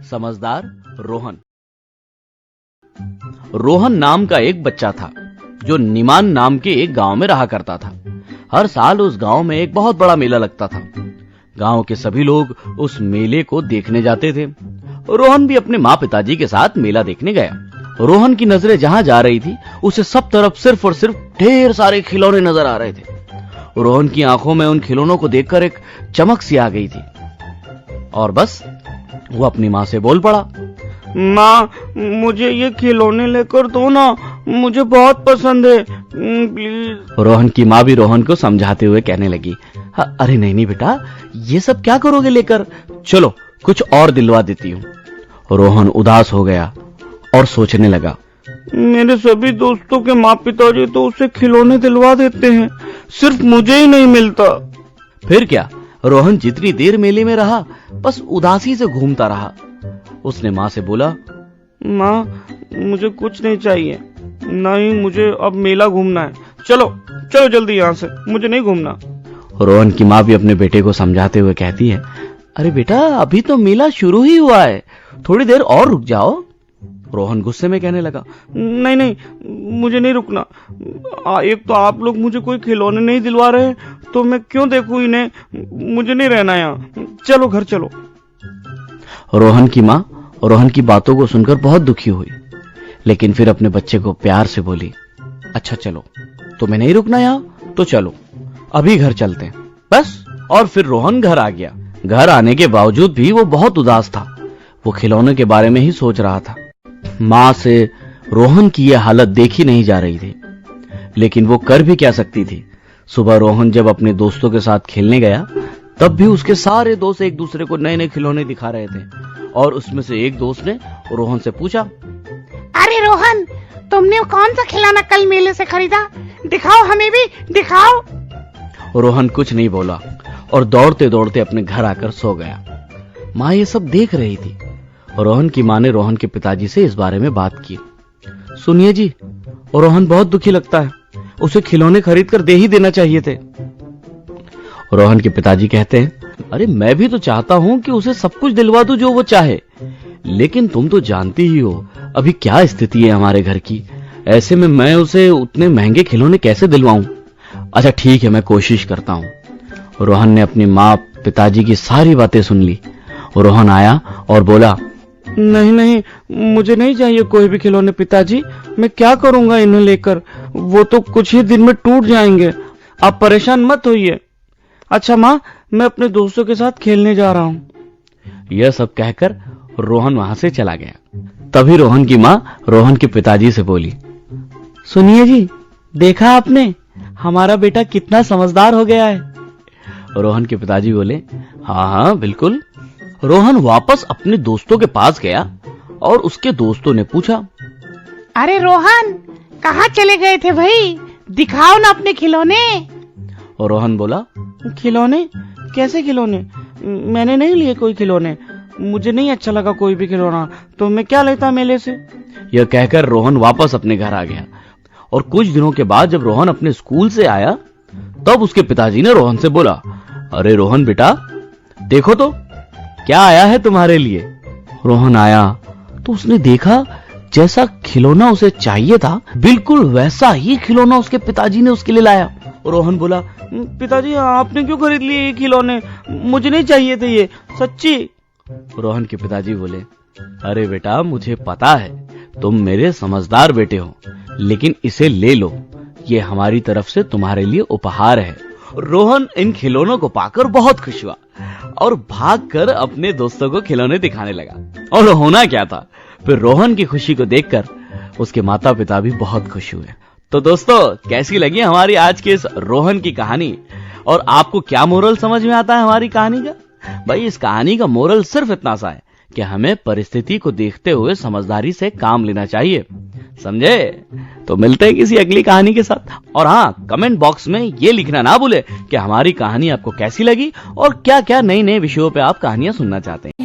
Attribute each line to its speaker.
Speaker 1: समझदार रोहन। रोहन नाम का एक बच्चा था जो निमान नाम के एक गांव में रहा करता था। हर साल उस गांव में एक बहुत बड़ा मेला लगता था। गांव के सभी लोग उस मेले को देखने जाते थे। रोहन भी अपने माँ पिताजी के साथ मेला देखने गया। रोहन की नजरें जहां जा रही थी उसे सब तरफ सिर्फ और सिर्फ ढेर सारे खिलौने नजर आ रहे थे। रोहन की आंखों में उन खिलौनों को देखकर एक चमक सी आ गई थी और बस वो अपनी माँ से बोल पड़ा,
Speaker 2: माँ, मुझे ये खिलौने लेकर दो ना, मुझे बहुत पसंद है, प्लीज।
Speaker 1: रोहन की माँ भी रोहन को समझाते हुए कहने लगी, अरे नहीं नहीं बेटा, ये सब क्या करोगे लेकर, चलो कुछ और दिलवा देती हूँ। रोहन उदास हो गया और सोचने लगा,
Speaker 2: मेरे सभी दोस्तों के माँ पिताजी तो उसे खिलौने दिलवा देते हैं, सिर्फ मुझे ही नहीं मिलता।
Speaker 1: फिर क्या, रोहन जितनी देर मेले में रहा बस उदासी से घूमता रहा। उसने माँ से बोला,
Speaker 2: माँ, मुझे कुछ नहीं चाहिए, नहीं मुझे अब मेला घूमना है, चलो चलो जल्दी यहाँ से, मुझे नहीं घूमना।
Speaker 1: रोहन की माँ भी अपने बेटे को समझाते हुए कहती है, अरे बेटा, अभी तो मेला शुरू ही हुआ है, थोड़ी देर और रुक जाओ। रोहन गुस्से में कहने लगा,
Speaker 2: नहीं नहीं, मुझे नहीं रुकना। एक तो आप लोग मुझे कोई खिलौने नहीं दिलवा रहे, तो मैं क्यों देखूं इन्हें, मुझे नहीं रहना यहाँ, चलो घर चलो।
Speaker 1: रोहन की माँ रोहन की बातों को सुनकर बहुत दुखी हुई, लेकिन फिर अपने बच्चे को प्यार से बोली, अच्छा चलो, तुम्हें नहीं रुकना यहाँ तो चलो, अभी घर चलते हैं बस। और फिर रोहन घर आ गया। घर आने के बावजूद भी वो बहुत उदास था। वो खिलौने के बारे में ही सोच रहा था। माँ से रोहन की यह हालत देखी नहीं जा रही थी, लेकिन वो कर भी क्या सकती थी। सुबह रोहन जब अपने दोस्तों के साथ खेलने गया तब भी उसके सारे दोस्त एक दूसरे को नए नए खिलौने दिखा रहे थे और उसमें से एक दोस्त ने रोहन से पूछा,
Speaker 3: अरे रोहन, तुमने कौन सा खिलौना कल मेले से खरीदा, दिखाओ, हमें भी दिखाओ।
Speaker 1: रोहन कुछ नहीं बोला और दौड़ते दौड़ते अपने घर आकर सो गया। माँ ये सब देख रही थी। रोहन की माँ ने रोहन के पिताजी से इस बारे में बात की। सुनिए जी, रोहन बहुत दुखी लगता है, उसे खिलौने खरीद कर दे ही देना चाहिए थे। रोहन के पिताजी कहते हैं, अरे मैं भी तो चाहता हूं कि उसे सब कुछ दिलवा दूं जो वो चाहे, लेकिन तुम तो जानती ही हो अभी क्या स्थिति है हमारे घर की, ऐसे में मैं उसे उतने महंगे खिलौने कैसे दिलवाऊं। अच्छा ठीक है, मैं कोशिश करता हूं। रोहन ने अपनी माँ पिताजी की सारी बातें सुन ली। रोहन आया और बोला,
Speaker 2: नहीं नहीं, मुझे नहीं चाहिए कोई भी खिलौने पिताजी, मैं क्या करूंगा इन्हें लेकर, वो तो कुछ ही दिन में टूट जाएंगे, आप परेशान मत होइए। अच्छा माँ, मैं अपने दोस्तों के साथ खेलने जा रहा हूँ।
Speaker 1: यह सब कहकर रोहन वहां से चला गया। तभी रोहन की माँ रोहन के पिताजी से बोली,
Speaker 2: सुनिए जी, देखा आपने, हमारा बेटा कितना समझदार हो गया है।
Speaker 1: रोहन के पिताजी बोले, हाँ हाँ बिल्कुल। रोहन वापस अपने दोस्तों के पास गया और उसके दोस्तों ने पूछा,
Speaker 3: अरे रोहन, कहाँ चले गए थे भाई, दिखाओ ना अपने खिलौने।
Speaker 1: और रोहन बोला,
Speaker 2: खिलौने? कैसे खिलौने? मैंने नहीं लिए कोई खिलौने, मुझे नहीं अच्छा लगा कोई भी खिलौना, तो मैं क्या लेता मेले से।
Speaker 1: यह कहकर रोहन वापस अपने घर आ गया और कुछ दिनों के बाद जब रोहन अपने स्कूल से आया तब उसके पिताजी ने रोहन से बोला, अरे रोहन बेटा, देखो तो क्या आया है तुम्हारे लिए। रोहन आया तो उसने देखा जैसा खिलौना उसे चाहिए था बिल्कुल वैसा ही खिलौना उसके पिताजी ने उसके लिए लाया।
Speaker 2: रोहन बोला, पिताजी आपने क्यों खरीद लिए ये खिलौने, मुझे नहीं चाहिए थे ये, सच्ची।
Speaker 1: रोहन के पिताजी बोले, अरे बेटा, मुझे पता है तुम मेरे समझदार बेटे हो, लेकिन इसे ले लो, ये हमारी तरफ से तुम्हारे लिए उपहार है। रोहन इन खिलौनों को पाकर बहुत खुश हुआ और भागकर अपने दोस्तों को खिलौने दिखाने लगा। और होना क्या था, फिर रोहन की खुशी को देखकर उसके माता पिता भी बहुत खुश हुए। तो दोस्तों, कैसी लगी हमारी आज की इस रोहन की कहानी, और आपको क्या मोरल समझ में आता है हमारी कहानी का? भाई, इस कहानी का मोरल सिर्फ इतना सा है कि हमें परिस्थिति को देखते हुए समझदारी से काम लेना चाहिए, समझे? तो मिलते हैं किसी अगली कहानी के साथ। और हाँ, कमेंट बॉक्स में ये लिखना ना भूले कि हमारी कहानी आपको कैसी लगी और क्या क्या नए नए विषयों पे आप कहानियां सुनना चाहते हैं।